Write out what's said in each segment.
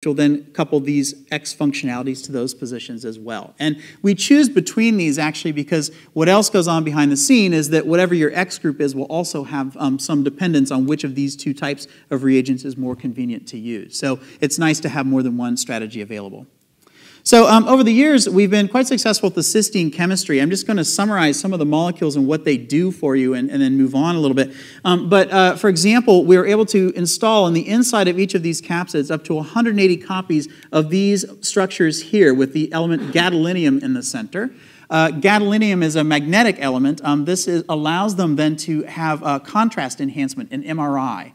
will then couple these X functionalities to those positions as well. And we choose between these actually because what else goes on behind the scene is that whatever your X group is will also have some dependence on which of these two types of reagents is more convenient to use. So it's nice to have more than one strategy available. So over the years, we've been quite successful with the cysteine chemistry. I'm just going to summarize some of the molecules and what they do for you and then move on a little bit. For example, we were able to install on the inside of each of these capsids up to 180 copies of these structures here with the element gadolinium in the center. Gadolinium is a magnetic element. Allows them then to have contrast enhancement in MRI.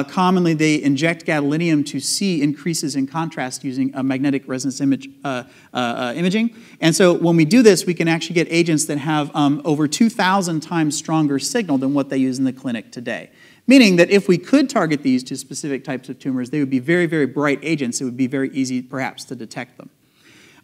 Commonly, they inject gadolinium to see increases in contrast using a magnetic resonance imaging. And so when we do this, we can actually get agents that have over 2,000 times stronger signal than what they use in the clinic today. Meaning that if we could target these to specific types of tumors, they would be very, very bright agents. It would be very easy, perhaps, to detect them.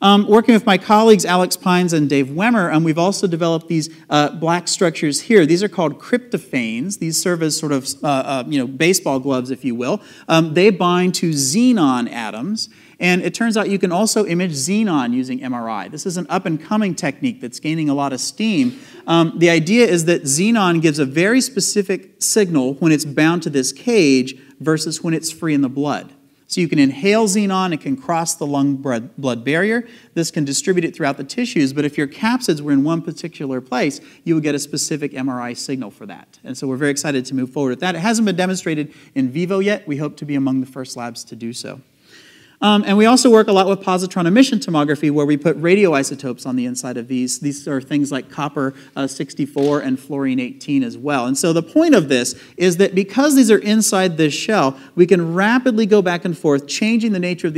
Working with my colleagues Alex Pines and Dave Wemmer, we've also developed these black structures here. These are called cryptophanes. These serve as sort of baseball gloves, if you will. They bind to xenon atoms, and it turns out you can also image xenon using MRI. This is an up-and-coming technique that's gaining a lot of steam. The idea is that xenon gives a very specific signal when it's bound to this cage versus when it's free in the blood. So you can inhale xenon, it can cross the lung-blood barrier. This can distribute it throughout the tissues, but if your capsids were in one particular place, you would get a specific MRI signal for that. And so we're very excited to move forward with that. It hasn't been demonstrated in vivo yet. We hope to be among the first labs to do so. And we also work a lot with positron emission tomography where we put radioisotopes on the inside of these. These are things like copper-64 and fluorine-18 as well. And so the point of this is that because these are inside this shell, we can rapidly go back and forth, changing the nature of the